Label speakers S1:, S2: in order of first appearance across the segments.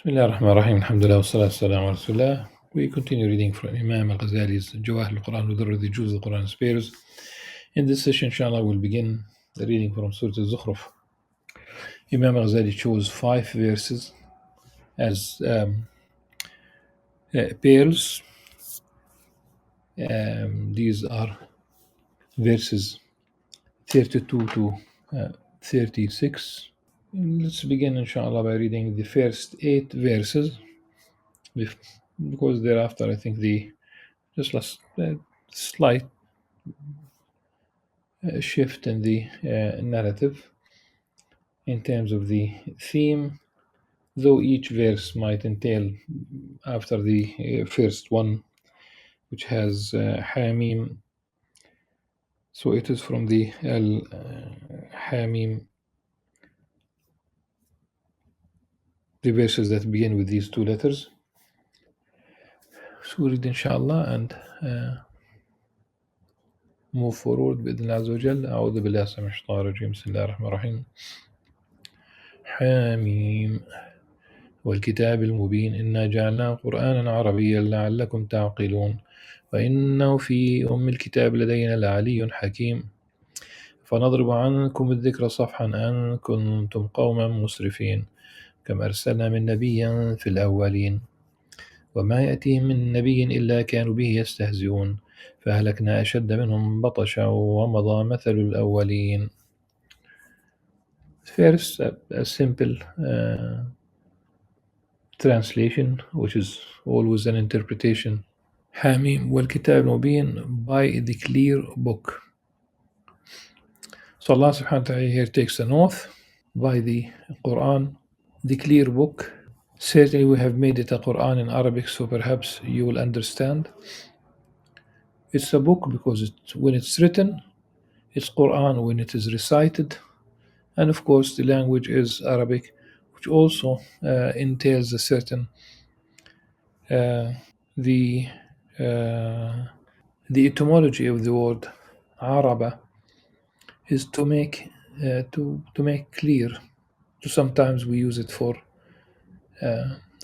S1: Bismillah ar-Rahman ar-Rahim. Alhamdulillah wa salatu salam ala Rasulullah. We continue reading from Imam Al-Ghazali's Jawahir al-Quran with the Juz al-Quran spares. In this session, inshallah, we'll begin the reading from Surah Al-Zukhruf. Imam Al-Ghazali chose 5 verses as pairs. These are verses 32 to 36. Let's begin, inshallah, by reading the first 8 verses, because thereafter, I think just a slight shift in the narrative in terms of the theme, though each verse might entail, after the first one, which has Hamim. So it is from the Hamim, the verses that begin with these 2 letters. So we read, inshallah, and move forward بإذن الله عز وجل. أعوذ بالله السميع الشيطان الرجيم. بسم الله الرحمن الرحيم. حميم والكتاب المبين إنا جعلناه قرآنا عربيا لعلكم تعقلون وإنه في الكتاب لدينا لعلي حكيم فنضرب عنكم الذكر صفحا أن كنتم قوما مسرفين كما أرسلنا من نبي في الأولين وما يأتيهم من نبي إلا كانوا به يستهزئون فأهلكنا أشد منهم بطشا ومضى مثل الأولين. First, a simple translation, which is always an interpretation. Hamim wal Kitab Mubin, by the clear book. So Allah subhanahu wa ta'ala here takes an oath by the Qur'an, the clear book. Certainly we have made it a Qur'an in Arabic, so perhaps you will understand. It's a book because when it's written, it's Qur'an when it is recited, and of course the language is Arabic, which also entails a certain the etymology of the word Araba is to make clear. So sometimes we use it for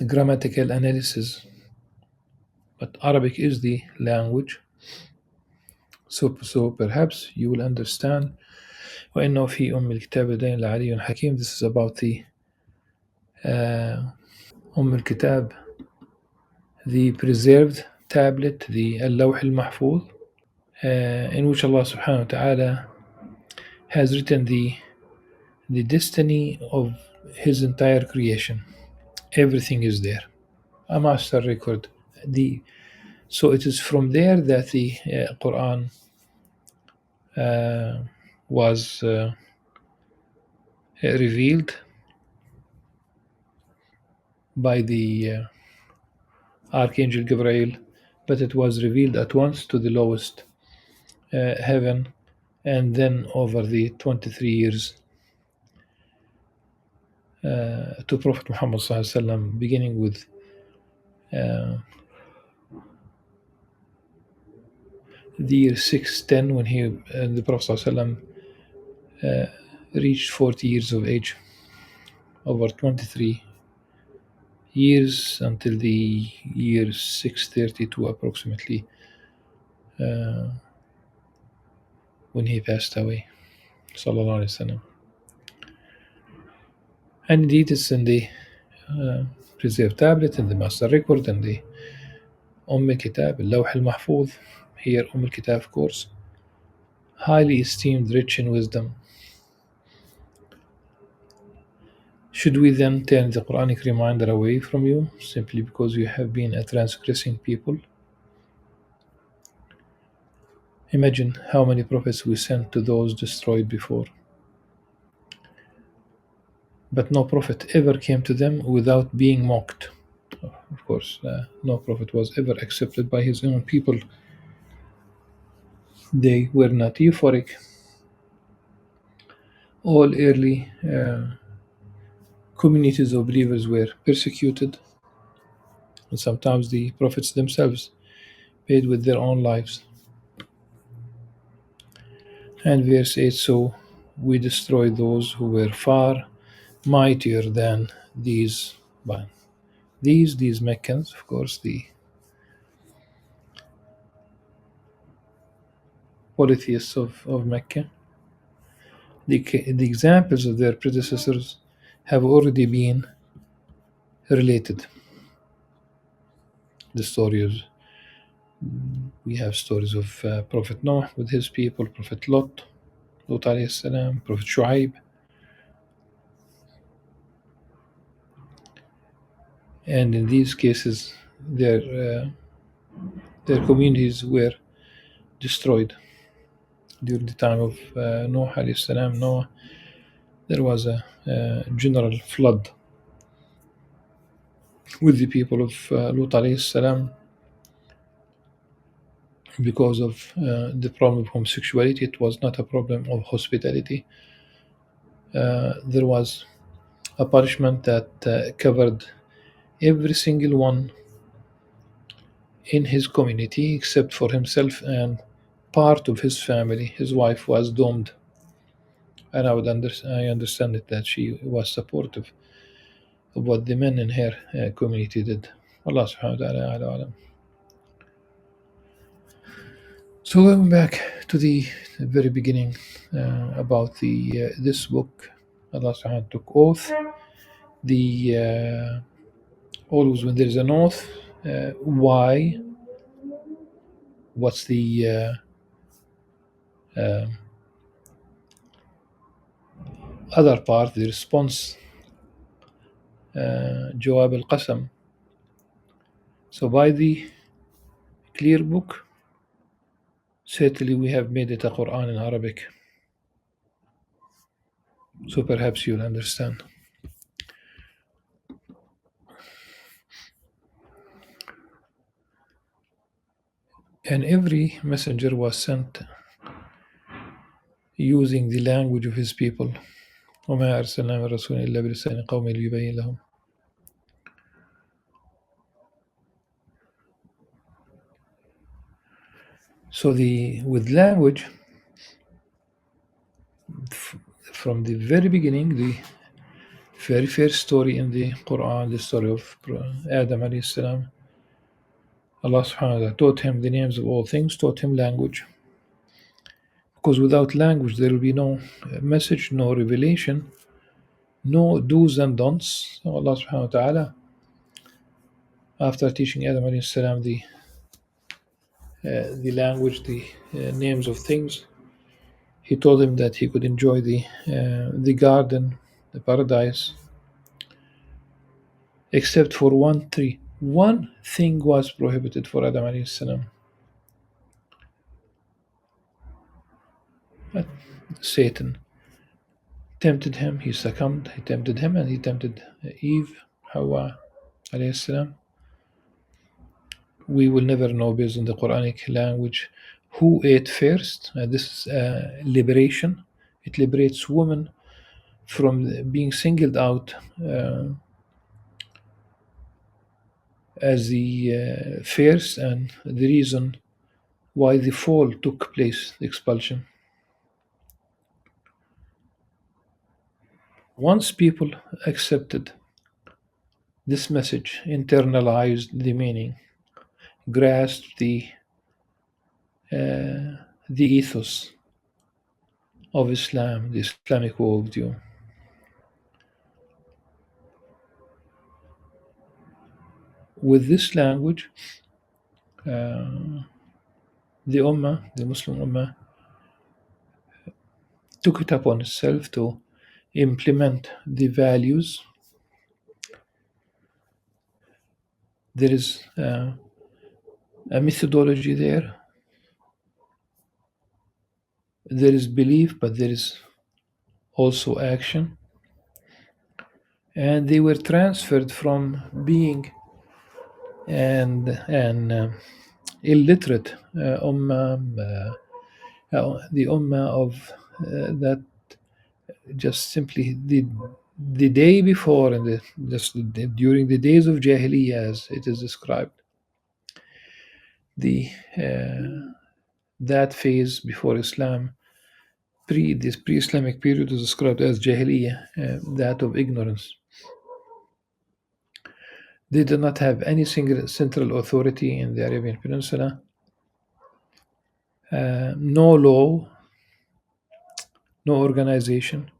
S1: grammatical analysis, but Arabic is the language. So perhaps you will understand. وإنه في الكتاب لدينا لعلي حكيم. This is about the الكتاب, the preserved tablet, the اللوح المحفوظ, in which Allah subhanahu wa ta'ala has written the destiny of His entire creation. Everything is there, a master record. So it is from there that the Qur'an was revealed by the Archangel Gabriel, but it was revealed at once to the lowest heaven, and then over the 23 years to Prophet Muhammad sallallahu alaihi wasallam, beginning with the year 610 when the Prophet sallallahu alaihi wasallam reached 40 years of age, over 23 years until the year 632 approximately, when he passed away, sallallahu alaihi wasallam. And indeed it's in the preserved tablet, in the master record, in the Kitab, al-Lawh al-Mahfuz. Here Kitab, of course, highly esteemed, rich in wisdom. Should we then turn the Quranic reminder away from you simply because you have been a transgressing people? Imagine how many prophets we sent to those destroyed before. But no prophet ever came to them without being mocked. Of course, no prophet was ever accepted by his own people. They were not euphoric. All early communities of believers were persecuted, and sometimes the prophets themselves paid with their own lives. And verse 8, so we destroyed those who were far mightier than these. These Meccans, of course, the polytheists of Mecca, the examples of their predecessors have already been related. The stories we have stories of Prophet Noah with his people, Prophet Lot alayhi salam, Prophet Shu'aib, and in these cases, their communities were destroyed during the time of Noah alayhi salam. Noah, there was a general flood with the people of Lut alayhi salam because of the problem of homosexuality. It was not a problem of hospitality. There was a punishment that covered every single one in his community except for himself and part of his family. His wife was doomed, and I understand it that she was supportive of what the men in her community did. Allah subhanahu wa ta'ala a'la wa a'lam. So going back to the very beginning about the this book, Allah subhanahu wa ta'ala took oath. The always when there is an oath, why? What's the other part? The response, جواب القسم. So by the clear book, certainly we have made it a Quran in Arabic. So perhaps you'll understand. And every messenger was sent using the language of his people. وما أرسلنا من رسول إلا بلسان قومه ليبين لهم. So with language, from the very beginning, the very first story in the Quran, the story of Adam alayhi salam, Allah subhanahu wa ta'ala taught him the names of all things, taught him language. Because without language, there will be no message, no revelation, no do's and don'ts. So Allah subhanahu wa ta'ala, after teaching Adam alayhi salam the language, the names of things, he told him that he could enjoy the garden, the paradise, except for one tree. One thing was prohibited for Adam alayhi salam. Satan tempted him, he succumbed, he tempted him, and he tempted Eve, Hawa alayhi salam. We will never know based on the Quranic language who ate first. This is liberation. It liberates women from being singled out as the first and the reason why the fall took place, the expulsion. Once people accepted this message, internalized the meaning, grasped the ethos of Islam, the Islamic worldview, with this language, the Ummah, the Muslim Ummah, took it upon itself to implement the values. There is a methodology there. There is belief, but there is also action. And they were transferred from being an illiterate ummah, the ummah of that just simply the day before and during the days of Jahiliyyah, as it is described, that phase before Islam, this pre-Islamic period is described as Jahiliyyah, that of ignorance. They did not have any single central authority in the Arabian Peninsula, no law, no organization,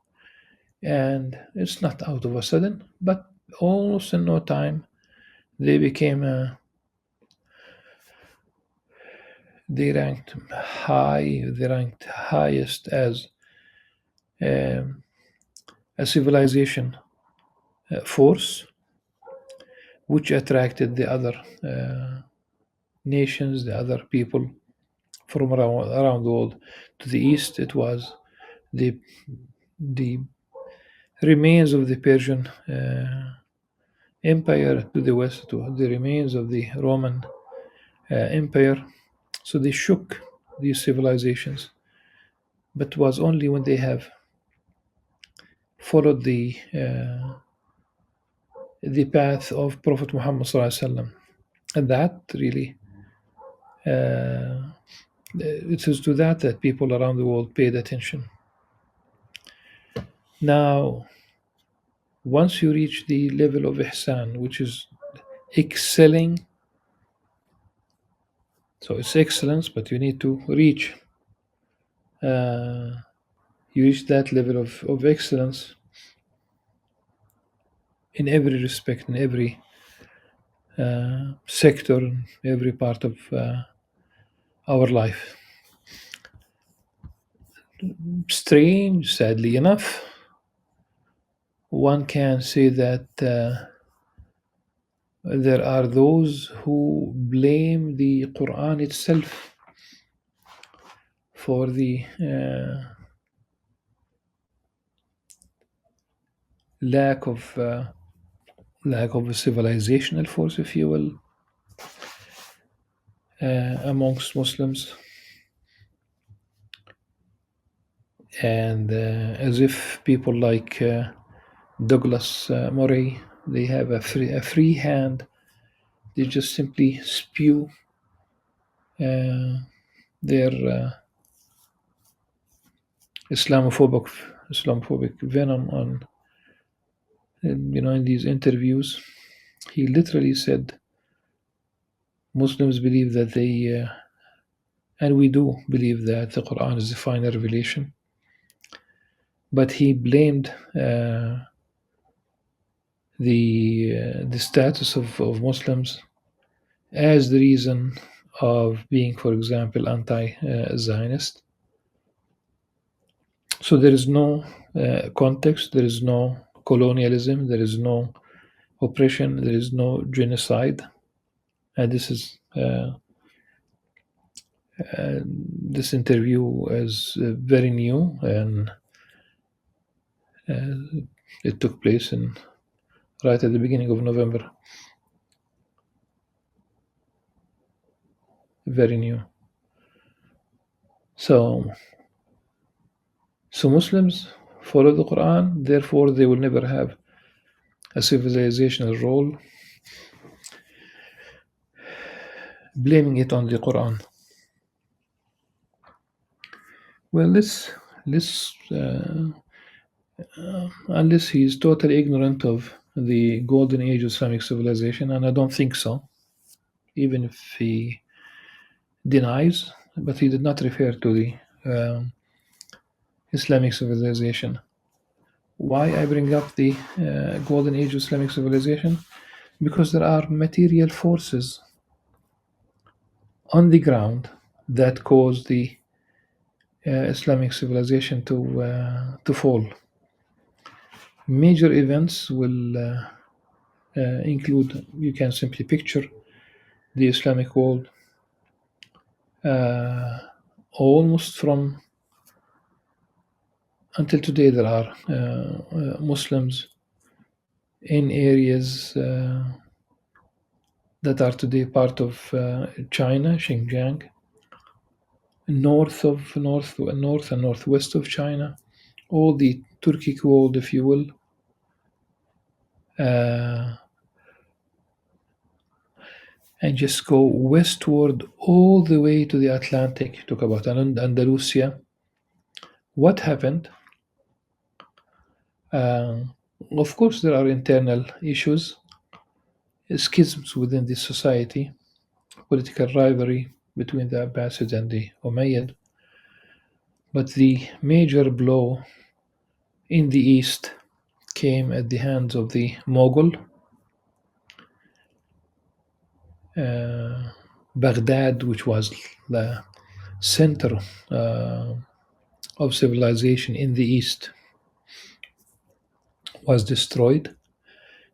S1: and it's not out of a sudden, but almost in no time they became they ranked highest as um, a civilization force, which attracted the other nations, the other people from around the world. To the east, it was the the remains of the Persian Empire. To the west, it was the remains of the Roman Empire. So they shook these civilizations, but it was only when they have followed the path of Prophet Muhammad Sallallahu Alaihi Wasallam, and that really it is to that people around the world paid attention. Now, once you reach the level of ihsan, which is excelling, so it's excellence, but you need to reach. You reach that level of excellence in every respect, in every sector, in every part of our life. Strange, sadly enough, one can say that there are those who blame the Quran itself for the lack of a civilizational force, if you will, amongst Muslims, and as if people like Douglas Murray, they have a free hand. They just simply spew their Islamophobic venom on, in these interviews. He literally said Muslims believe that and we do believe that the Quran is the final revelation, but he blamed the status of Muslims as the reason of being, for example, anti-Zionist. So there is no context, there is no colonialism, there is no oppression, there is no genocide, and this interview is very new, and it took place right at the beginning of November. Very new. So Muslims follow the Quran, therefore they will never have a civilizational role, blaming it on the Quran. Well, let's unless he is totally ignorant of the golden age of Islamic civilization, and I don't think so, even if he denies, but he did not refer to the Islamic civilization. Why I bring up the golden age of Islamic civilization? Because there are material forces on the ground that cause the Islamic civilization to fall. Major events will include, you can simply picture the Islamic world almost from until today. There are Muslims in areas that are today part of China, Xinjiang, north and northwest of China, all the Turkic world, if you will, and just go westward all the way to the Atlantic. Talk about Andalusia. What happened? Of course, there are internal issues schisms within the society, political rivalry between the Abbasids and the Umayyads. But the major blow in the east came at the hands of the Mughal. Baghdad, which was the center uh, of civilization in the east, was destroyed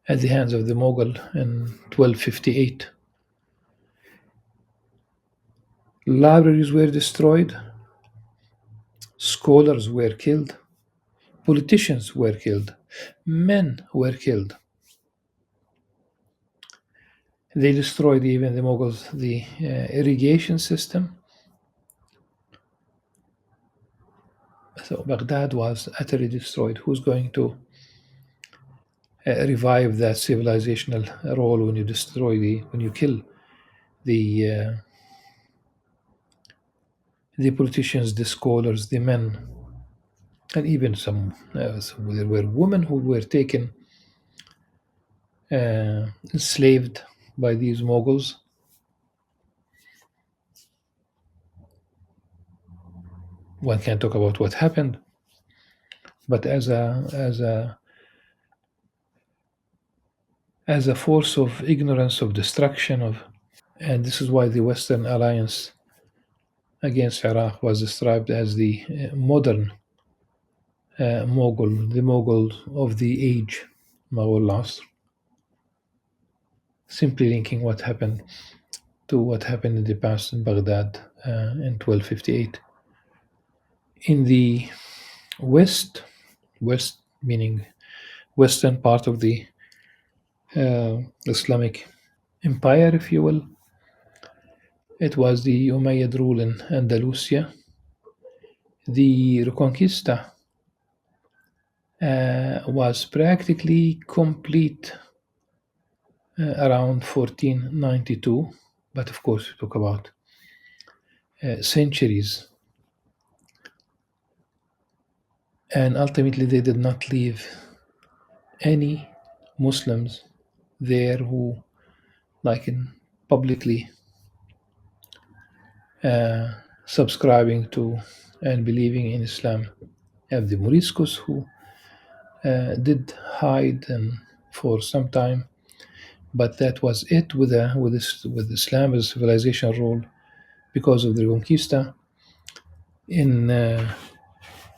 S1: at the hands of the Mughal in 1258. Libraries were destroyed, scholars were killed, politicians were killed, men were killed. They destroyed even the Mughals, the irrigation system. So Baghdad was utterly destroyed. Who's going to revive that civilizational role when you destroy when you kill the the politicians, the scholars, the men, and even some there were women who were taken enslaved by these Mughals. One can talk about what happened, but as a force of ignorance, of destruction, of and this is why the Western alliance against Iraq was described as the modern Mughal, the Mughal of the age, Mughal Asr, simply linking what happened to what happened in the past in Baghdad in 1258. In the West meaning western part of the Islamic empire, if you will, it was the Umayyad rule in Andalusia. The Reconquista was practically complete around 1492, but of course, we talk about centuries. And ultimately, they did not leave any Muslims there who, like, in publicly subscribing to and believing in Islam. You have the Moriscos who did hide and for some time, but that was it with Islam as civilization role because of the Conquista in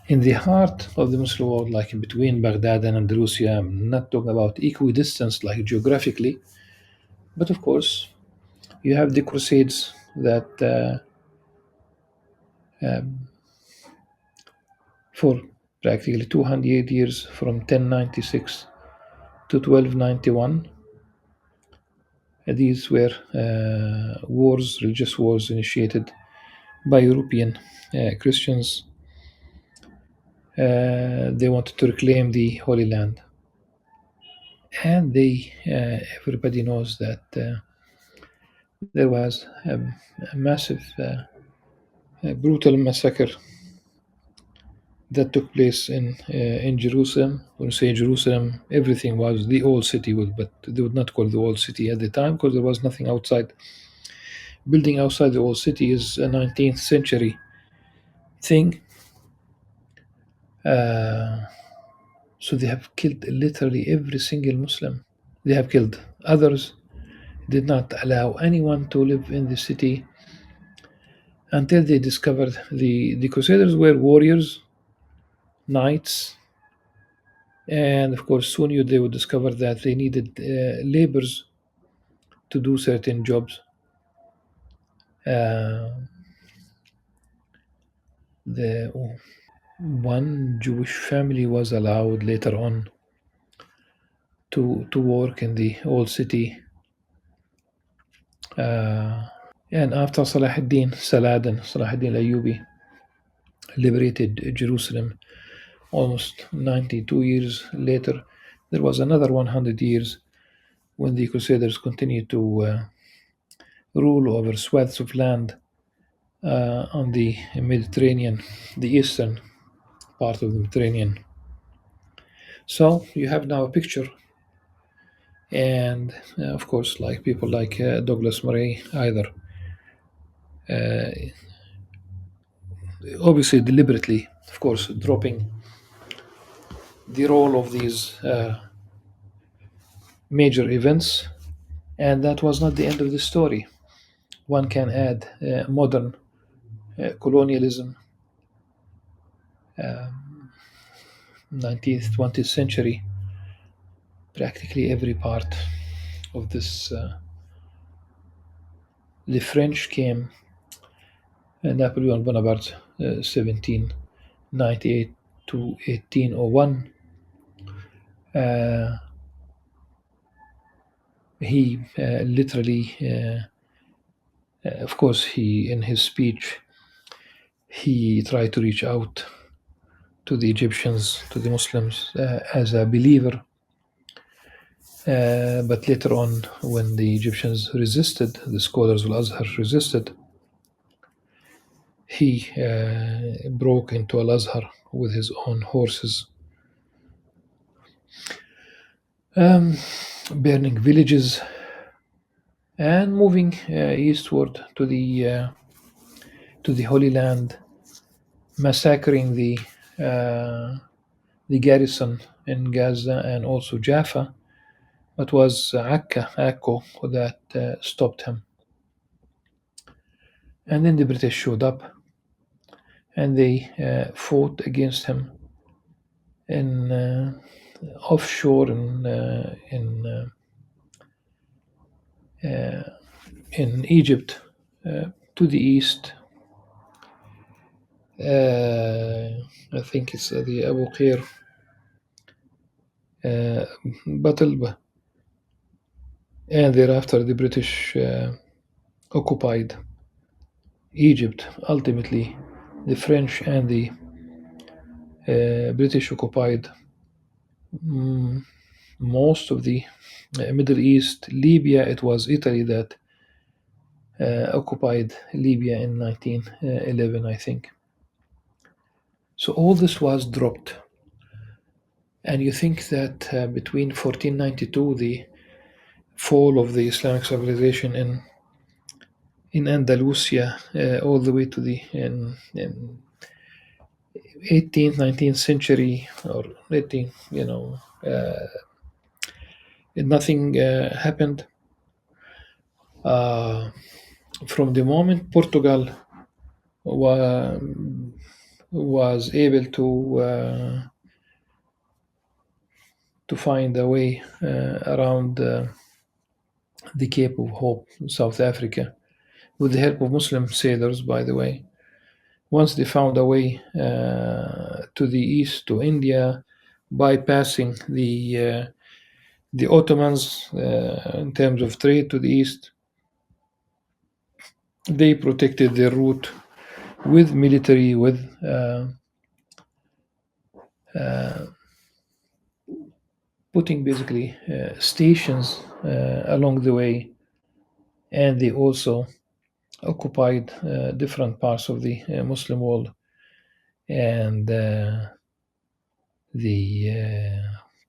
S1: in the heart of the Muslim world, like in between Baghdad and Andalusia. I'm not talking about equidistance, like geographically, but of course you have the Crusades that for practically 200 years from 1096 to 1291. These were wars, religious wars initiated by European Christians. They wanted to reclaim the Holy Land. And everybody knows that there was a massive, brutal massacre that took place in Jerusalem. When you say Jerusalem, everything was the old city, but they would not call it the old city at the time because there was nothing outside. Building outside the old city is a 19th century thing. Uh, so they have killed literally every single Muslim. They have killed others, did not allow anyone to live in the city until they discovered the Crusaders were warriors, knights, and of course soon they would discover that they needed laborers to do certain jobs. Uh, the one Jewish family was allowed later on to work in the old city. And after Saladin Ayyubi liberated Jerusalem almost 92 years later, there was another 100 years when the Crusaders continued to rule over swaths of land on the Mediterranean, the eastern part of the Mediterranean. So you have now a picture And of course, like people like Douglas Murray, either uh, obviously deliberately, of course, dropping the role of these major events. And that was not the end of the story. One can add modern colonialism, 19th, 20th century, practically every part of this. The French came, Napoleon Bonaparte, 1798 to 1801. Uh, he literally, of course, he in his speech, he tried to reach out to the Egyptians, to the Muslims, as a believer. But later on, when the Egyptians resisted, the scholars of Al-Azhar resisted, he broke into Al-Azhar with his own horses, um, burning villages and moving eastward to the Holy Land, massacring the garrison in Gaza and also Jaffa. It was Akko, that stopped him. And then the British showed up and they fought against him in offshore in Egypt, to the east. I think it's the Abu Qir battle, and thereafter the British occupied Egypt. Ultimately, the French and the British occupied mm, most of the Middle East. Libya, it was Italy that occupied Libya in 1911, I think. So all this was dropped. And you think that between 1492, the fall of the Islamic civilization in Andalusia, all the way to the in 18th, 19th century, or 18th, nothing happened. Uh, from the moment Portugal wa- was able to find a way around the Cape of Hope, South Africa, with the help of Muslim sailors, by the way. Once they found a way to the east, to India, bypassing the Ottomans in terms of trade to the east, they protected their route with military, with putting basically stations along the way, and they also occupied different parts of the Muslim world. And the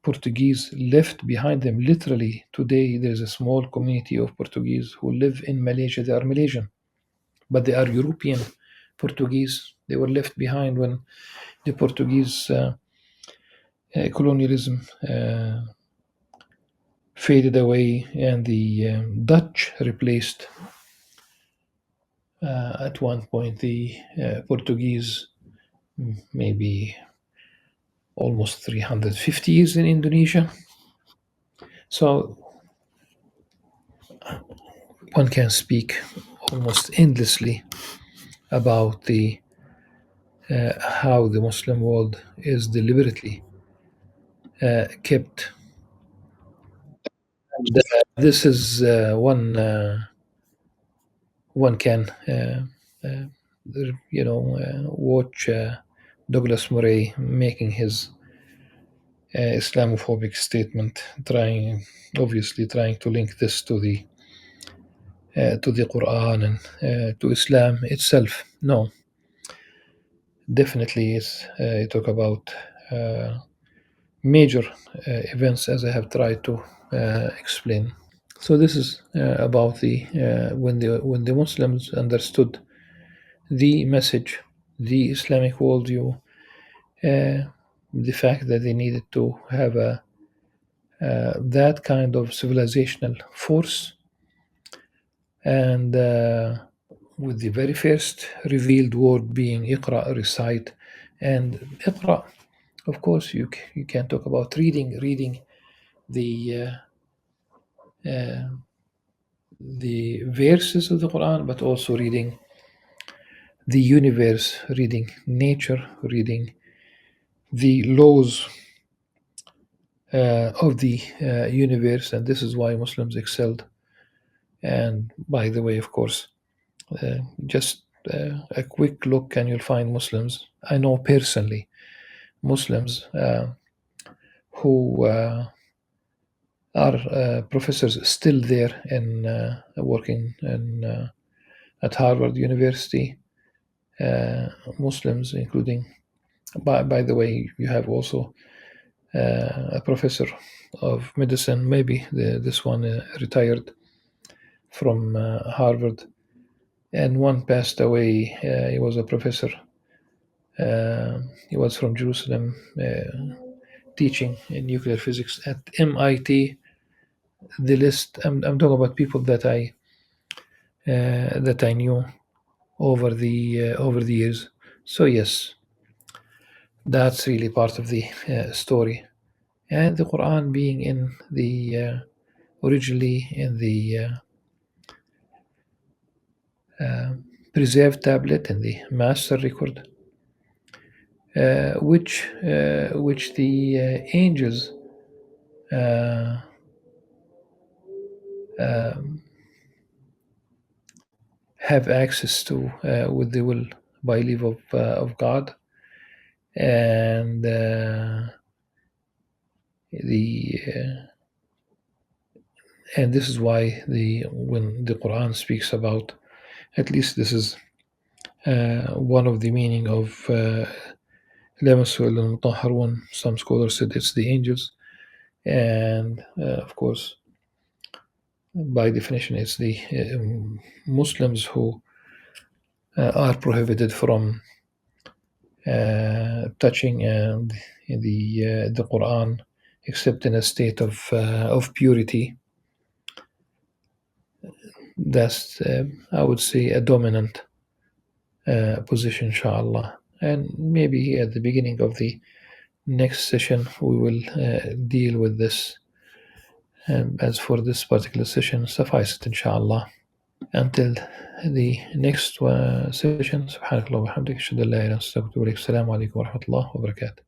S1: Portuguese left behind them. Literally, today there's a small community of Portuguese who live in Malaysia. They are Malaysian, but they are European Portuguese. They were left behind when the Portuguese colonialism faded away and the Dutch replaced at one point the Portuguese, maybe almost 350 years in Indonesia. So one can speak almost endlessly about the how the Muslim world is deliberately kept. And, this is one can watch Douglas Murray making his Islamophobic statement, trying to link this to the Quran and to Islam itself. No, definitely is. You talk about major events, as I have tried to explain. So this is about the when the Muslims understood the message, the Islamic worldview, the fact that they needed to have a that kind of civilizational force, and with the very first revealed word being Iqra, recite, and Iqra. Of course, you can talk about reading the the verses of the Quran, but also reading the universe, reading nature, reading the laws of the universe, and this is why Muslims excelled. And by the way, of course, just a quick look, and you'll find Muslims. I know personally Muslims who are professors still there in working in at Harvard University. Muslims, including, by the way, you have also a professor of medicine, maybe this one retired from Harvard, and one passed away. He was a professor. He was from Jerusalem, teaching in nuclear physics at MIT. The list, I'm talking about people that I knew over the years. So yes, that's really part of the story, and the Quran being in the originally in the preserved tablet in the master record, which the angels uh, um, have access to with the will by leave of God, and the and this is why the when the Quran speaks about, at least this is one of the meaning of لَمَسُّ إِلَّا الْمُطَهَّرُونَ. Some scholars said it's the angels, and of course, by definition, it's the Muslims who are prohibited from touching the Quran except in a state of purity. That's I would say a dominant position, inshallah. And maybe at the beginning of the next session we will deal with this. As for this particular session, suffice it, inshallah. Until the next session, سبحانك اللهم وبحمدك أشهد أن لا إله إلا أنت أستغفرك وأتوب إليك. السلام عليكم ورحمة الله وبركاته.